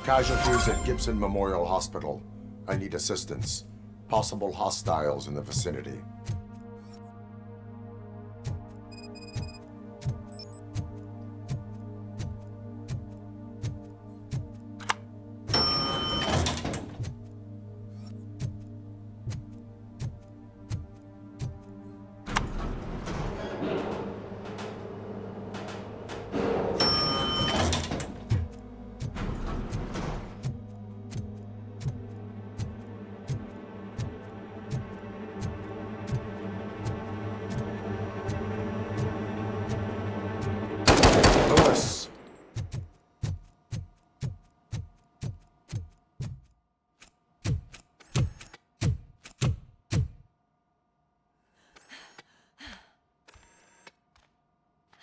Casualties at Gibson Memorial Hospital. I need assistance. Possible hostiles in the vicinity.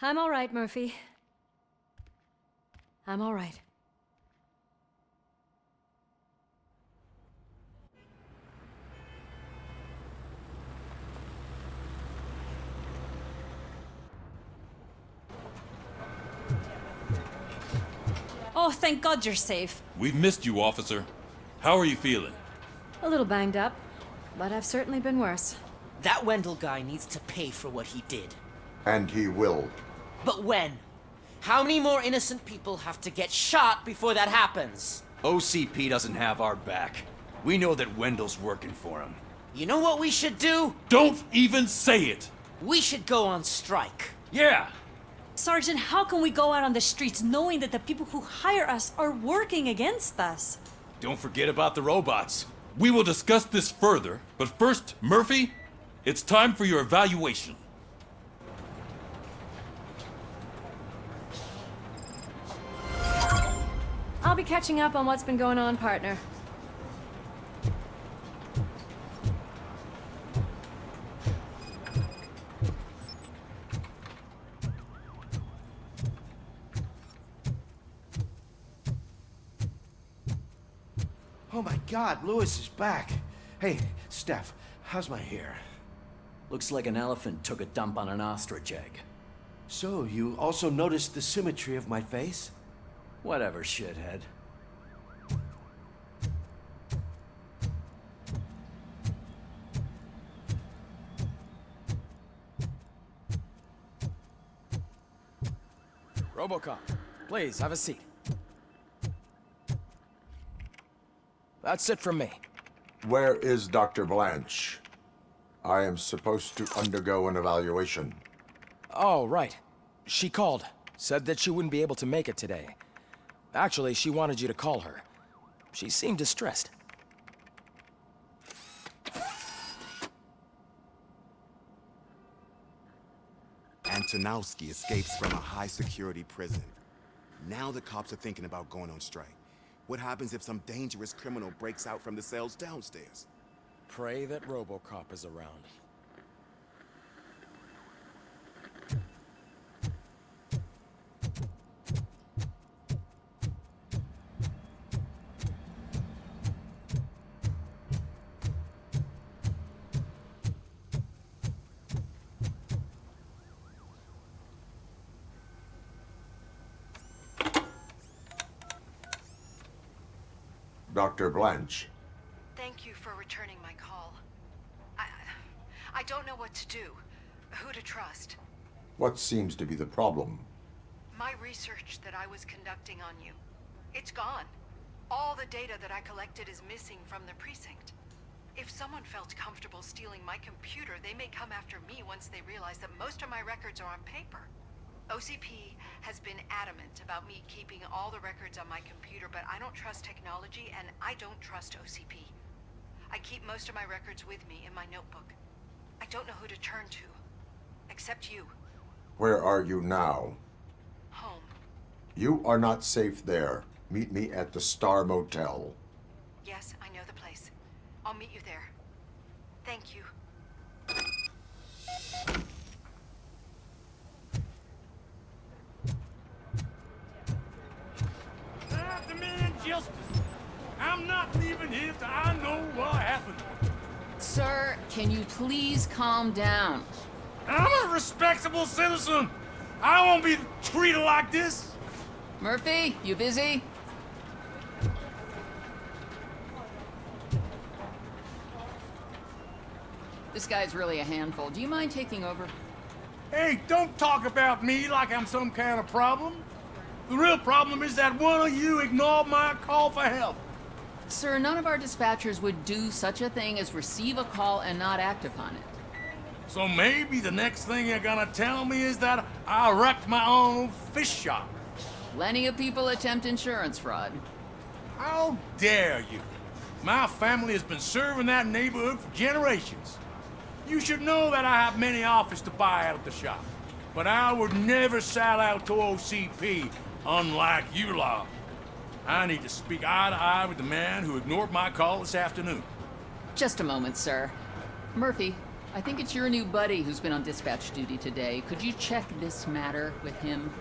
I'm all right, Murphy. I'm all right. Oh, thank God you're safe. We've missed you, officer. How are you feeling? A little banged up, but I've certainly been worse. That Wendell guy needs to pay for what he did. And he will. But when? How many more innocent people have to get shot before that happens? OCP doesn't have our back. We know that Wendell's working for him. You know what we should do? Don't even say it! We should go on strike. Yeah! Sergeant, how can we go out on the streets knowing that the people who hire us are working against us? Don't forget about the robots. We will discuss this further, but first, Murphy, it's time for your evaluation. I'll be catching up on what's been going on, partner. Oh my God, Lewis is back. Hey, Steph, how's my hair? Looks like an elephant took a dump on an ostrich egg. So, you also noticed the symmetry of my face? Whatever, shithead. RoboCop, please, have a seat. That's it from me. Where is Dr. Blanche? I am supposed to undergo an evaluation. Oh, right. She called. Said that she wouldn't be able to make it today. Actually, she wanted you to call her. She seemed distressed. Antonowski escapes from a high-security prison. Now the cops are thinking about going on strike. What happens if some dangerous criminal breaks out from the cells downstairs? Pray that RoboCop is around. Dr. Blanche. Thank you for returning my call. I don't know what to do, who to trust. What seems to be the problem? My research that I was conducting on you, it's gone. All the data that I collected is missing from the precinct. If someone felt comfortable stealing my computer, they may come after me once they realize that most of my records are on paper. OCP has been adamant about me keeping all the records on my computer, but I don't trust technology and I don't trust OCP. I keep most of my records with me in my notebook. I don't know who to turn to, except you. Where are you now? Home. You are not safe there. Meet me at the Star Motel. Yes, I know the place. I'll meet you there. Thank you. Demand justice. I'm not leaving here till I know what happened. Sir, can you please calm down? I'm a respectable citizen. I won't be treated like this. Murphy, you busy? This guy's really a handful. Do you mind taking over? Hey, don't talk about me like I'm some kind of problem. The real problem is that one of you ignored my call for help. Sir, none of our dispatchers would do such a thing as receive a call and not act upon it. So maybe the next thing you're gonna tell me is that I wrecked my own fish shop. Plenty of people attempt insurance fraud. How dare you? My family has been serving that neighborhood for generations. You should know that I have many offers to buy out the shop. But I would never sell out to OCP, unlike you lot. I need to speak eye to eye with the man who ignored my call this afternoon. Just a moment, sir. Murphy, I think it's your new buddy who's been on dispatch duty today. Could you check this matter with him?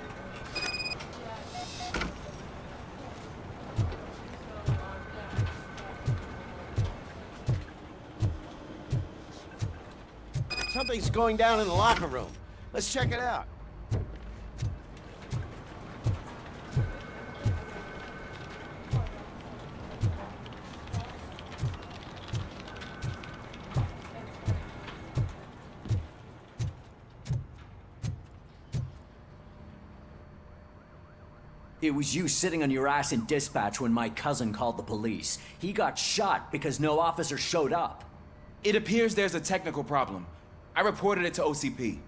Something's going down in the locker room. Let's check it out. It was you sitting on your ass in dispatch when my cousin called the police. He got shot because no officer showed up. It appears there's a technical problem. I reported it to OCP.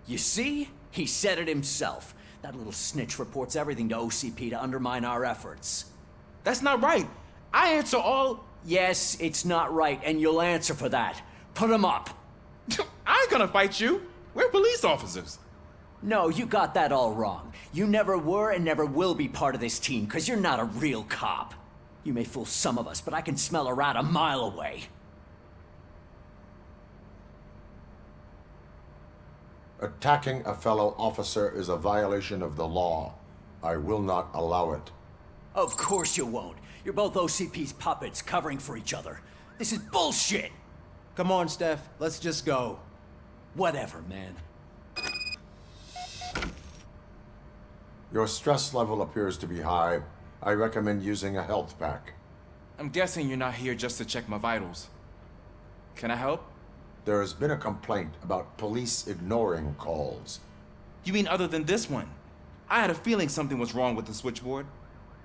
You see? He said it himself. That little snitch reports everything to OCP to undermine our efforts. That's not right. I answer all... Yes, it's not right, and you'll answer for that. Put him up. I ain't gonna fight you. We're police officers. No, you got that all wrong. You never were and never will be part of this team, because you're not a real cop. You may fool some of us, but I can smell a rat a mile away. Attacking a fellow officer is a violation of the law. I will not allow it. Of course you won't. You're both OCP's puppets covering for each other. This is bullshit! Come on, Steph. Let's just go. Whatever, man. Your stress level appears to be high. I recommend using a health pack. I'm guessing you're not here just to check my vitals. Can I help? There has been a complaint about police ignoring calls. You mean other than this one? I had a feeling something was wrong with the switchboard.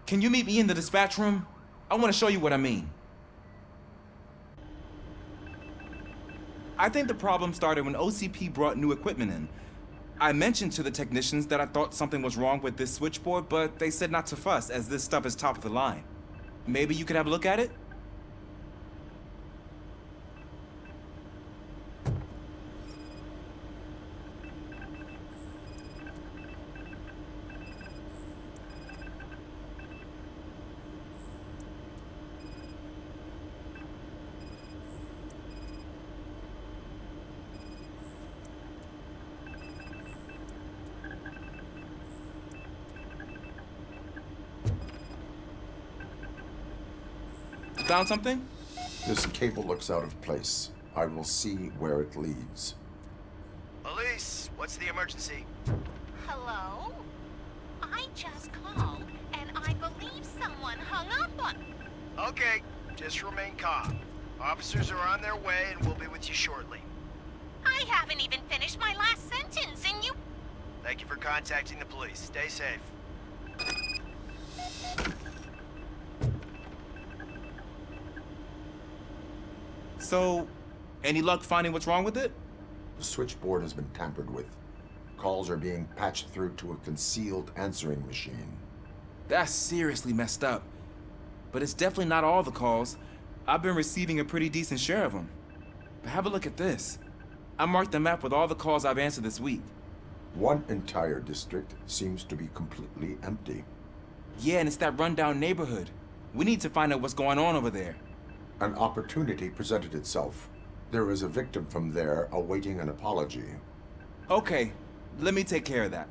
Can you meet me in the dispatch room? I want to show you what I mean. I think the problem started when OCP brought new equipment in. I mentioned to the technicians that I thought something was wrong with this switchboard, but they said not to fuss, as this stuff is top of the line. Maybe you could have a look at it? Found something? This cable looks out of place. I will see where it leads. Police, what's the emergency? Hello? I just called, and I believe someone hung up on... Okay, just remain calm. Officers are on their way and we'll be with you shortly. I haven't even finished my last sentence, and you... Thank you for contacting the police. Stay safe. So, any luck finding what's wrong with it? The switchboard has been tampered with. Calls are being patched through to a concealed answering machine. That's seriously messed up. But it's definitely not all the calls. I've been receiving a pretty decent share of them. But have a look at this. I marked the map with all the calls I've answered this week. One entire district seems to be completely empty. Yeah, and it's that rundown neighborhood. We need to find out what's going on over there. An opportunity presented itself. There is a victim from there awaiting an apology. Okay, let me take care of that.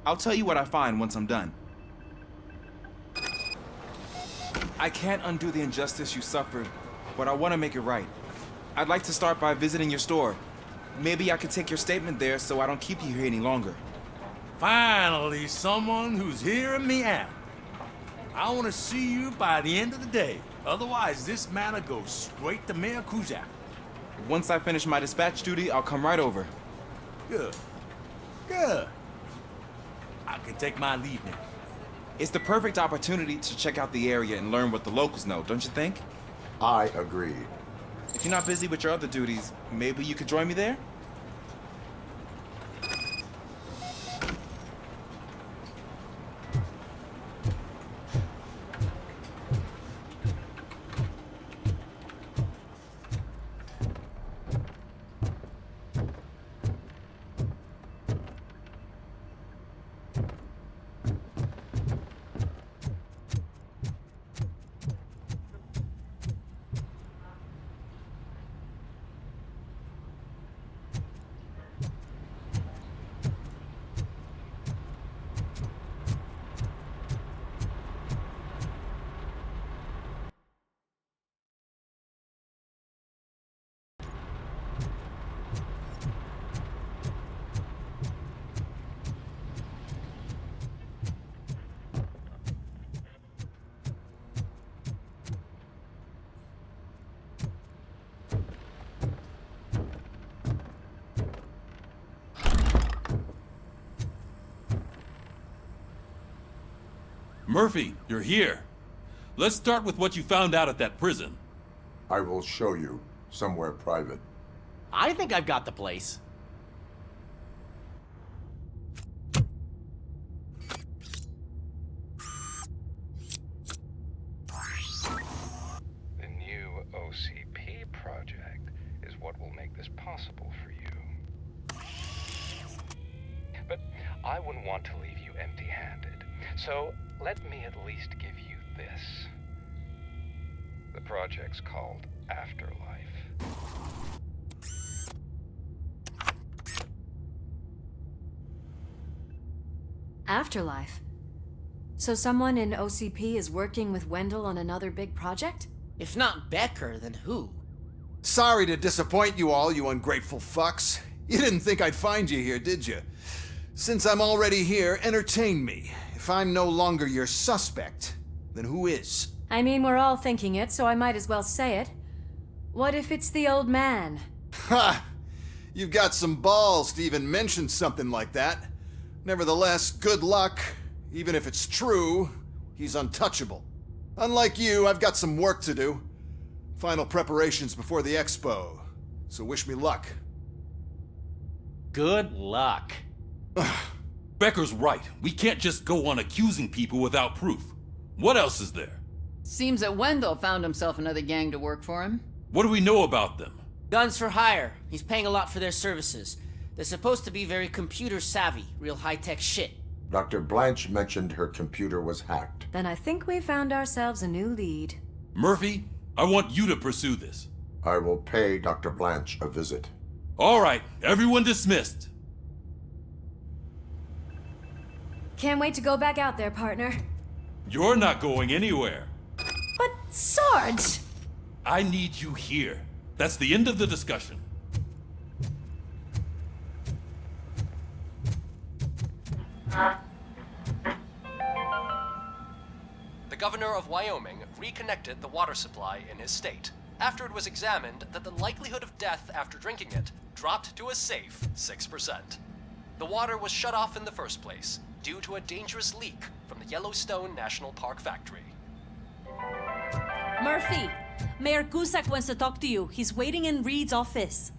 I'll tell you what I find once I'm done. I can't undo the injustice you suffered, but I want to make it right. I'd like to start by visiting your store. Maybe I could take your statement there so I don't keep you here any longer. Finally, someone who's hearing me out. I want to see you by the end of the day. Otherwise, this matter goes straight to Mayor Kuzak. Once I finish my dispatch duty, I'll come right over. Good. Good. I can take my leave now. It's the perfect opportunity to check out the area and learn what the locals know, don't you think? I agree. If you're not busy with your other duties, maybe you could join me there? Murphy, you're here. Let's start with what you found out at that prison. I will show you somewhere private. I think I've got the place. The new OCP project is what will make this possible for you. But I wouldn't want to leave you empty-handed, so let me at least give you this. The project's called Afterlife. Afterlife? So someone in OCP is working with Wendell on another big project? If not Becker, then who? Sorry to disappoint you all, you ungrateful fucks. You didn't think I'd find you here, did you? Since I'm already here, entertain me. If I'm no longer your suspect, then who is? I mean, we're all thinking it, so I might as well say it. What if it's the old man? Ha! You've got some balls to even mention something like that. Nevertheless, good luck. Even if it's true, he's untouchable. Unlike you, I've got some work to do. Final preparations before the expo. So wish me luck. Good luck. Becker's right. We can't just go on accusing people without proof. What else is there? Seems that Wendell found himself another gang to work for him. What do we know about them? Guns for hire. He's paying a lot for their services. They're supposed to be very computer savvy, real high-tech shit. Dr. Blanche mentioned her computer was hacked. Then I think we found ourselves a new lead. Murphy, I want you to pursue this. I will pay Dr. Blanche a visit. All right, everyone dismissed. Can't wait to go back out there, partner. You're not going anywhere. But, Sarge! I need you here. That's the end of the discussion. The governor of Wyoming reconnected the water supply in his state after it was examined that the likelihood of death after drinking it dropped to a safe 6%. The water was shut off in the first place due to a dangerous leak from the Yellowstone National Park factory. Murphy, Mayor Cusack wants to talk to you. He's waiting in Reed's office.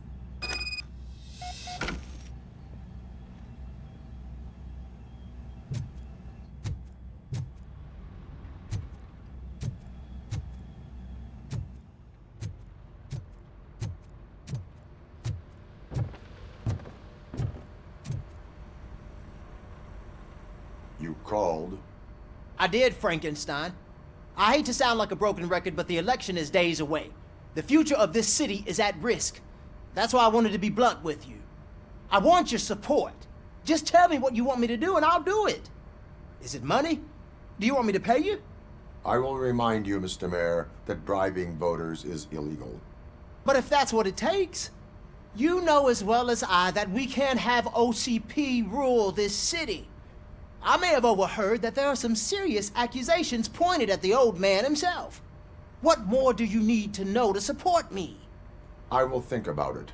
You called? I did, Frankenstein. I hate to sound like a broken record, but the election is days away. The future of this city is at risk. That's why I wanted to be blunt with you. I want your support. Just tell me what you want me to do and I'll do it. Is it money? Do you want me to pay you? I will remind you, Mr. Mayor, that bribing voters is illegal. But if that's what it takes, you know as well as I that we can't have OCP rule this city. I may have overheard that there are some serious accusations pointed at the old man himself. What more do you need to know to support me? I will think about it.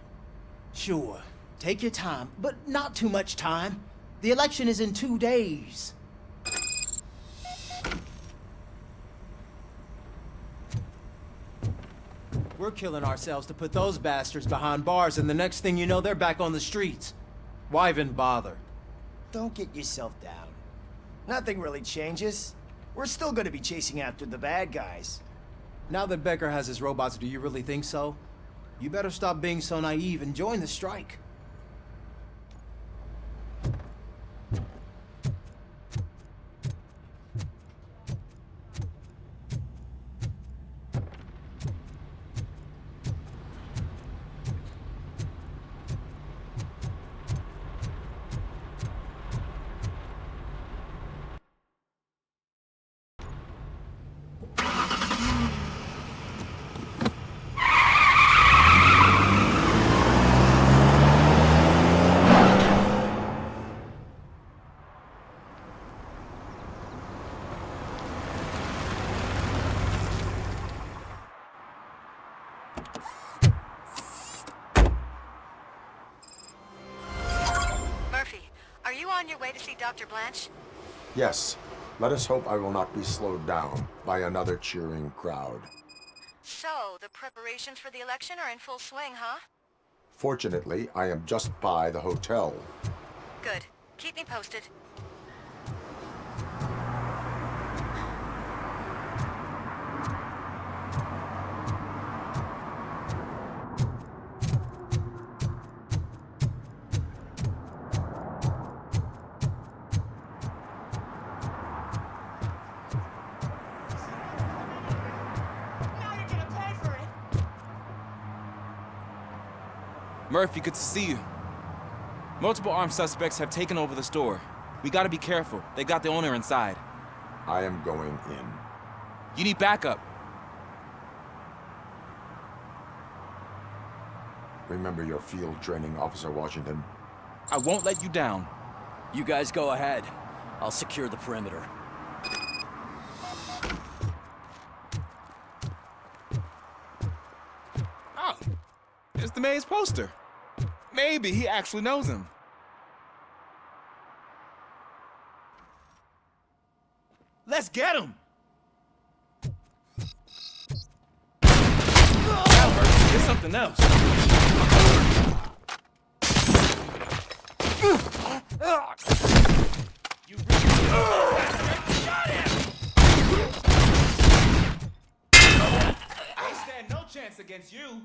Sure. Take your time, but not too much time. The election is in 2 days. We're killing ourselves to put those bastards behind bars, and the next thing you know, they're back on the streets. Why even bother? Don't get yourself down. Nothing really changes. We're still gonna be chasing after the bad guys. Now that Becker has his robots, do you really think so? You better stop being so naive and join the strike. Are you on your way to see Dr. Blanche? Yes. Let us hope I will not be slowed down by another cheering crowd. So, the preparations for the election are in full swing, huh? Fortunately, I am just by the hotel. Good. Keep me posted. Murphy, good to see you. Multiple armed suspects have taken over the store. We gotta be careful. They got the owner inside. I am going in. You need backup. Remember your field training, Officer Washington. I won't let you down. You guys go ahead. I'll secure the perimeter. Oh, it's the mayor's poster. Maybe he actually knows him. Let's get him! That worked. It's something else. You really shot him! I stand no chance against you.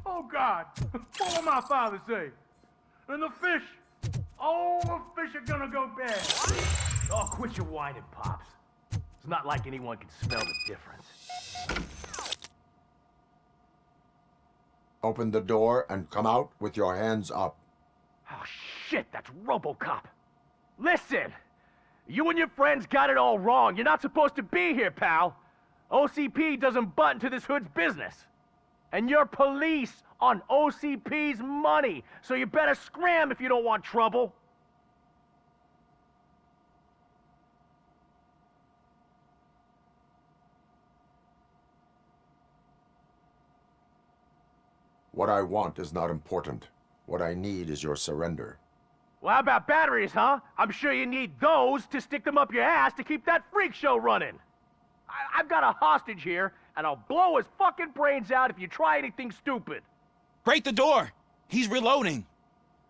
Oh, God. What will my father say? And the fish. Oh, the fish are gonna go bad. Oh, quit your whining, Pops. It's not like anyone can smell the difference. Open the door and come out with your hands up. Oh, shit, that's RoboCop. Listen, you and your friends got it all wrong. You're not supposed to be here, pal. OCP doesn't butt into this hood's business. And you're police on OCP's money, so you better scram if you don't want trouble. What I want is not important. What I need is your surrender. Well, how about batteries, huh? I'm sure you need those to stick them up your ass to keep that freak show running. I've got a hostage here, and I'll blow his fucking brains out if you try anything stupid. Break the door! He's reloading.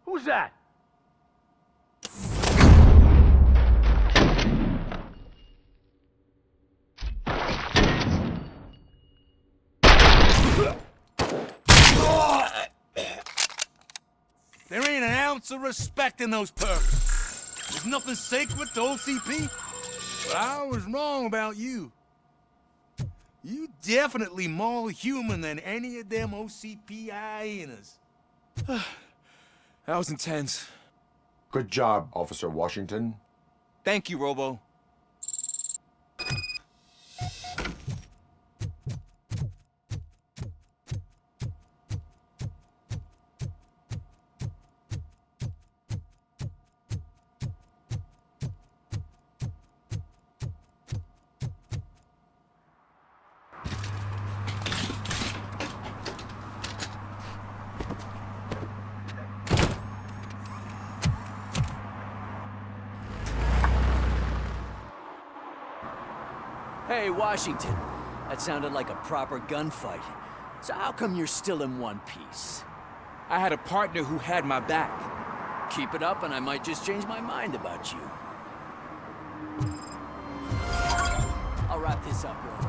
Who's that? ounce of respect in those perks. There's nothing sacred to OCP, but I was wrong about you. You definitely more human than any of them OCP hyenas. That was intense. Good job, Officer Washington. Thank you, Robo. Hey, Washington. That sounded like a proper gunfight. So how come you're still in one piece? I had a partner who had my back. Keep it up and I might just change my mind about you. I'll wrap this up, Robo.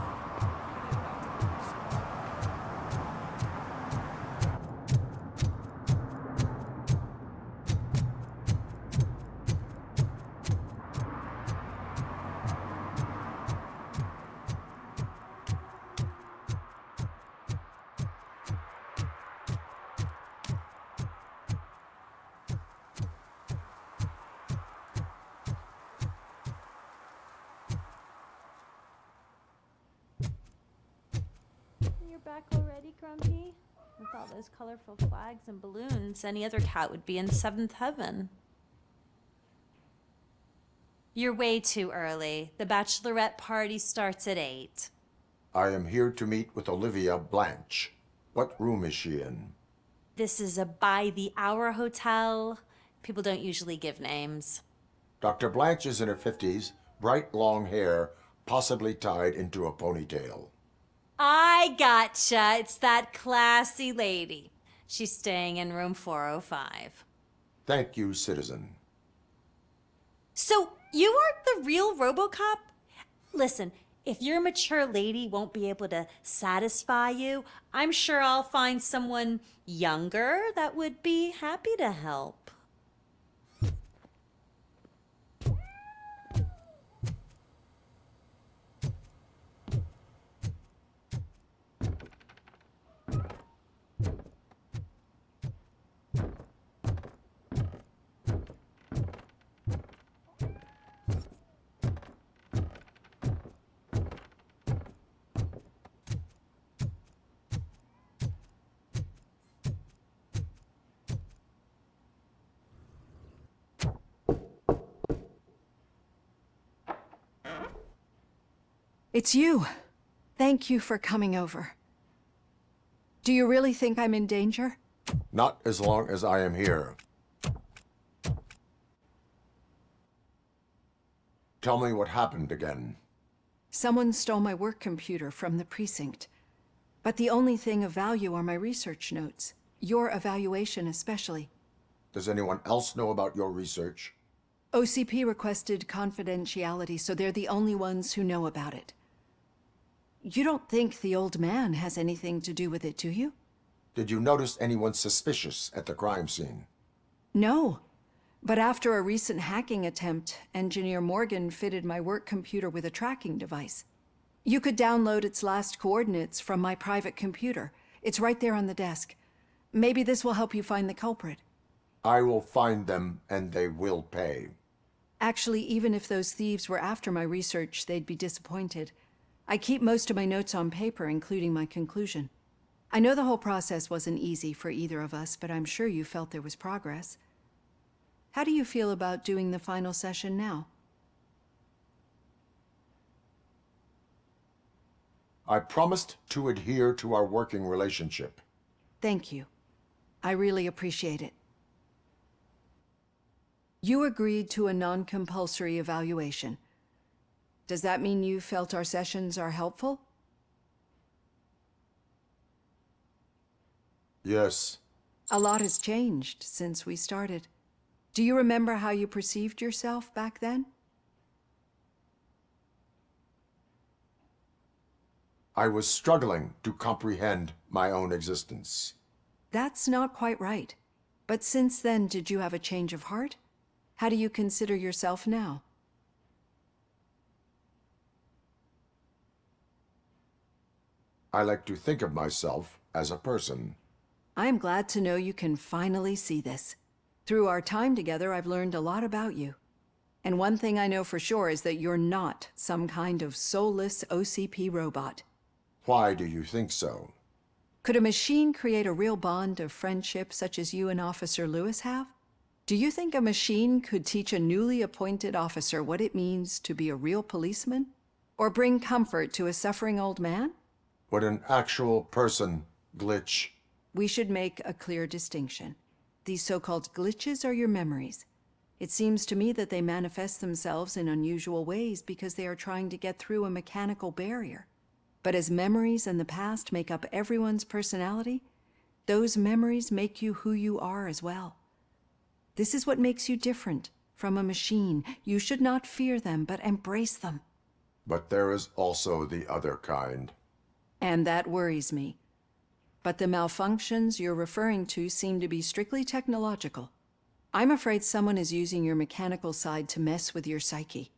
You're back already, Grumpy? With all those colorful flags and balloons, any other cat would be in seventh heaven. You're way too early. The bachelorette party starts at 8. I am here to meet with Olivia Blanche. What room is she in? This is a by-the-hour hotel. People don't usually give names. Dr. Blanche is in her 50s, bright long hair, possibly tied into a ponytail. I gotcha. It's that classy lady. She's staying in room 405. Thank you, citizen. So, you aren't the real RoboCop? Listen, if your mature lady won't be able to satisfy you, I'm sure I'll find someone younger that would be happy to help. It's you. Thank you for coming over. Do you really think I'm in danger? Not as long as I am here. Tell me what happened again. Someone stole my work computer from the precinct. But the only thing of value are my research notes. Your evaluation especially. Does anyone else know about your research? OCP requested confidentiality, so they're the only ones who know about it. You don't think the old man has anything to do with it, do you? Did you notice anyone suspicious at the crime scene? No. But after a recent hacking attempt, Engineer Morgan fitted my work computer with a tracking device. You could download its last coordinates from my private computer. It's right there on the desk. Maybe this will help you find the culprit. I will find them, and they will pay. Actually, even if those thieves were after my research, they'd be disappointed. I keep most of my notes on paper, including my conclusion. I know the whole process wasn't easy for either of us, but I'm sure you felt there was progress. How do you feel about doing the final session now? I promised to adhere to our working relationship. Thank you. I really appreciate it. You agreed to a non-compulsory evaluation. Does that mean you felt our sessions are helpful? Yes. A lot has changed since we started. Do you remember how you perceived yourself back then? I was struggling to comprehend my own existence. That's not quite right. But since then, did you have a change of heart? How do you consider yourself now? I like to think of myself as a person. I am glad to know you can finally see this. Through our time together, I've learned a lot about you. And one thing I know for sure is that you're not some kind of soulless OCP robot. Why do you think so? Could a machine create a real bond of friendship such as you and Officer Lewis have? Do you think a machine could teach a newly appointed officer what it means to be a real policeman? Or bring comfort to a suffering old man? Would an actual person glitch? We should make a clear distinction. These so-called glitches are your memories. It seems to me that they manifest themselves in unusual ways because they are trying to get through a mechanical barrier. But as memories and the past make up everyone's personality, those memories make you who you are as well. This is what makes you different from a machine. You should not fear them, but embrace them. But there is also the other kind. And that worries me. But the malfunctions you're referring to seem to be strictly technological. I'm afraid someone is using your mechanical side to mess with your psyche.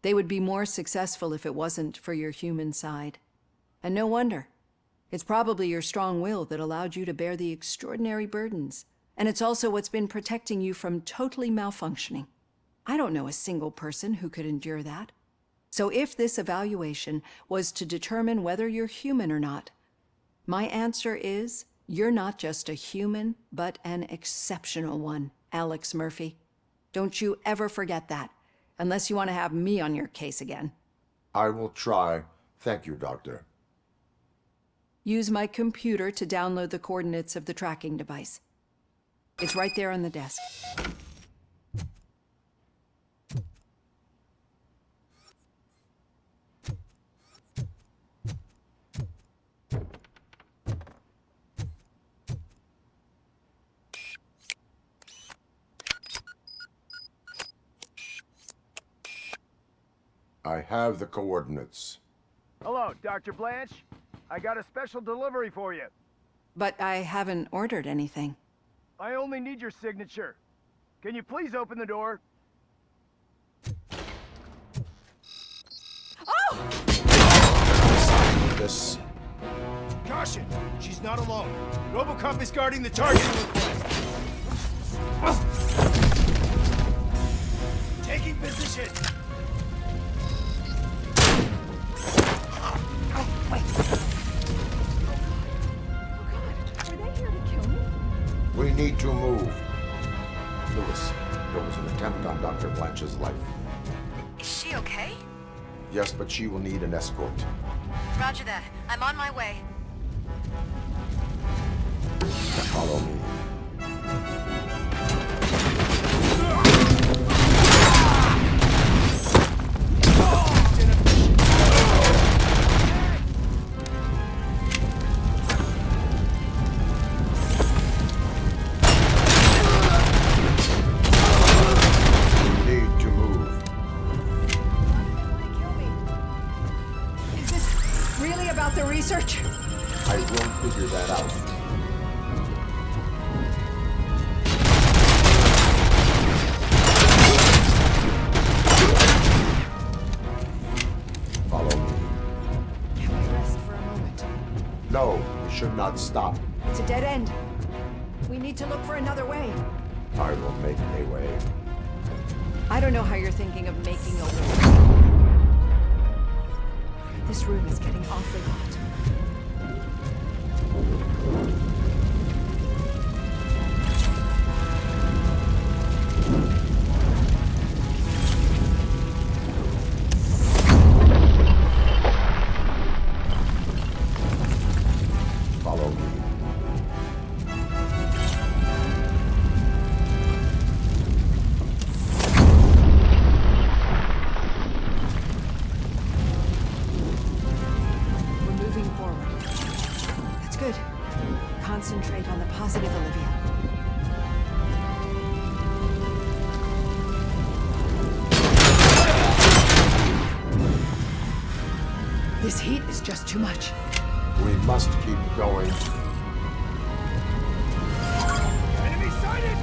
They would be more successful if it wasn't for your human side. And no wonder. It's probably your strong will that allowed you to bear the extraordinary burdens. And it's also what's been protecting you from totally malfunctioning. I don't know a single person who could endure that. So if this evaluation was to determine whether you're human or not, my answer is, you're not just a human, but an exceptional one, Alex Murphy. Don't you ever forget that, unless you want to have me on your case again. I will try. Thank you, Doctor. Use my computer to download the coordinates of the tracking device. It's right there on the desk. I have the coordinates. Hello, Dr. Blanche. I got a special delivery for you. But I haven't ordered anything. I only need your signature. Can you please open the door? This. Caution! She's not alone. RoboCop is guarding the targeting request. Taking position. We need to move. Lewis, there was an attempt on Dr. Blanche's life. Is she okay? Yes, but she will need an escort. Roger that. I'm on my way. Follow me. Research? I will figure that out. Follow me. Can we rest for a moment? No, we should not stop. It's a dead end. We need to look for another way. I will make a way. I don't know how you're thinking of making a way. This room is getting awfully hot. Follow me. Concentrate on the positive, Olivia. This heat is just too much. We must keep going. Enemy sighted!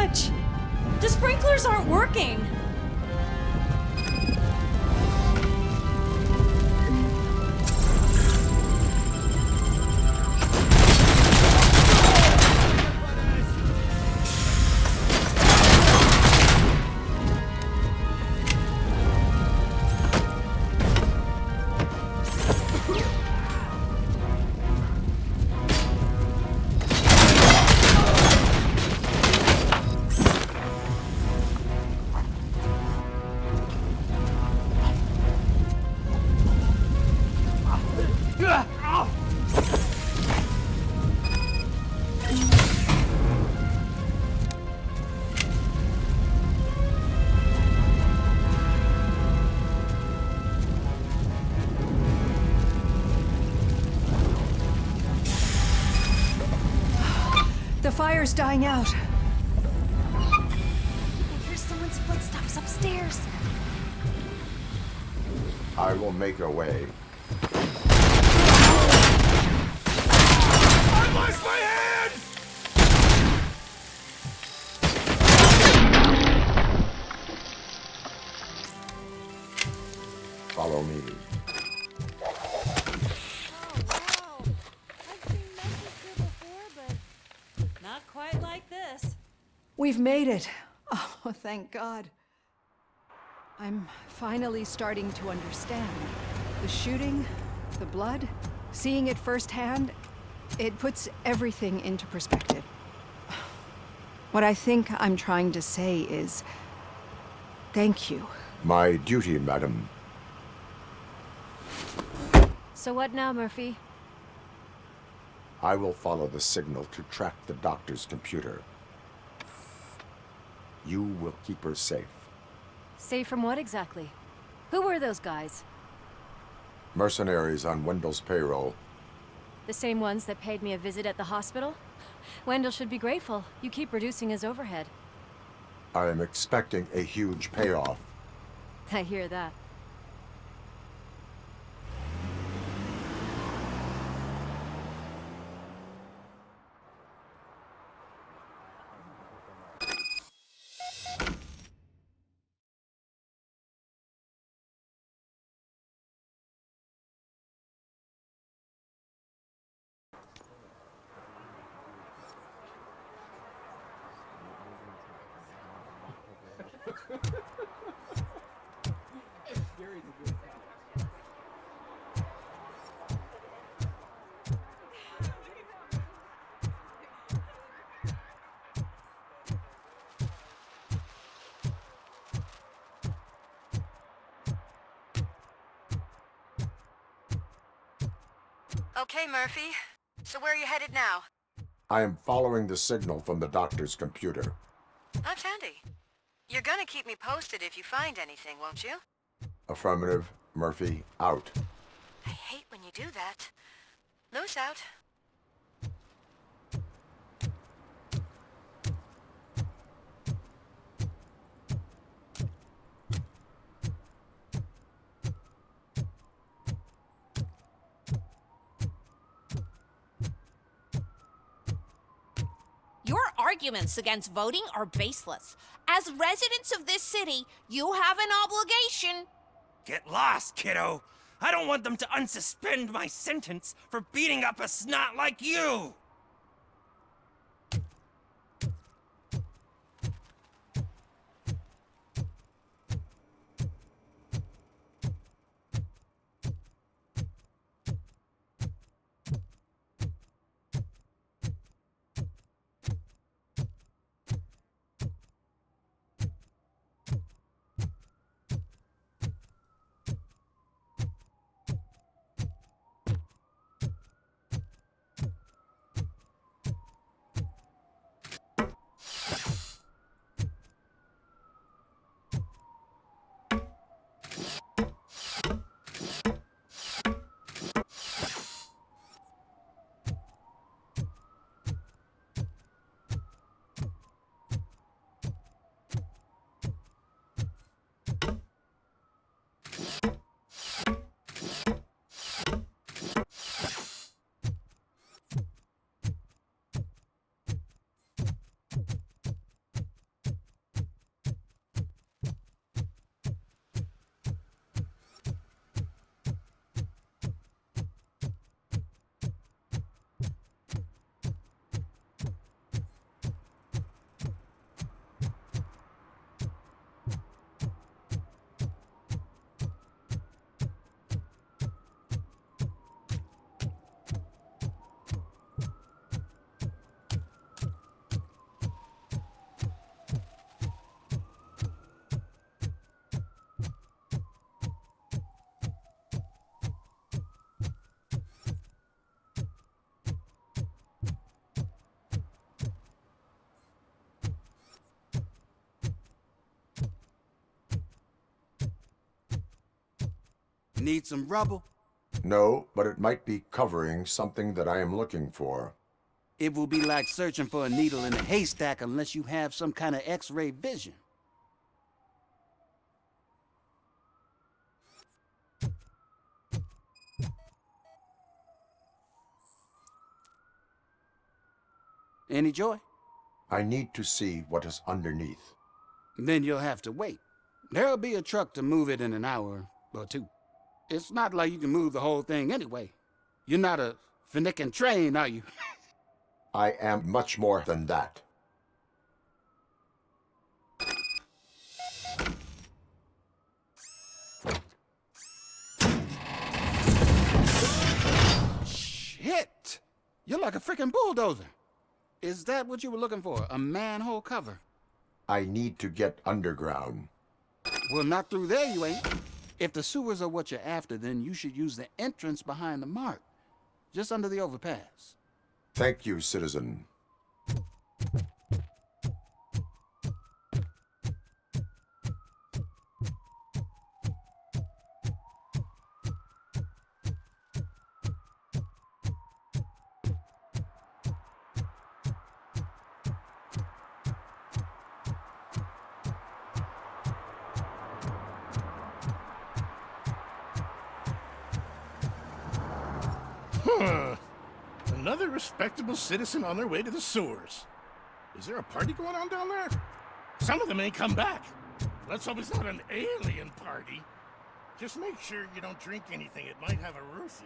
much! The sprinklers aren't working! The fire's dying out. I hear someone's footsteps upstairs. I will make a way. I lost my hand! Follow me. Not quite like this. We've made it. Oh, thank God. I'm finally starting to understand. The shooting, the blood, seeing it firsthand, it puts everything into perspective. What I think I'm trying to say is, thank you. My duty, madam. So what now, Murphy? I will follow the signal to track the doctor's computer. You will keep her safe. Safe from what exactly? Who were those guys? Mercenaries on Wendell's payroll. The same ones that paid me a visit at the hospital? Wendell should be grateful. You keep reducing his overhead. I am expecting a huge payoff. I hear that. Okay, Murphy. So where are you headed now? I am following the signal from the doctor's computer. That's handy. You're gonna keep me posted if you find anything, won't you? Affirmative. Murphy, out. I hate when you do that. Loose out. Your arguments against voting are baseless. As residents of this city, you have an obligation. Get lost, kiddo. I don't want them to unsuspend my sentence for beating up a snot like you. need some rubble? No, but it might be covering something that I am looking for. It will be like searching for a needle in a haystack unless you have some kind of X-ray vision. Any joy? I need to see what is underneath. Then you'll have to wait. There'll be a truck to move it in an hour or two. It's not like you can move the whole thing anyway. You're not a finicking train, are you? I am much more than that. Shit! You're like a freaking bulldozer. Is that what you were looking for? A manhole cover? I need to get underground. Well, not through there, you ain't. If the sewers are what you're after, then you should use the entrance behind the mark, just under the overpass. Thank you, citizen. Huh. Another respectable citizen on their way to the sewers. Is there a party going on down there? Some of them ain't come back. Let's hope it's not an alien party. Just make sure you don't drink anything. It might have a roofie.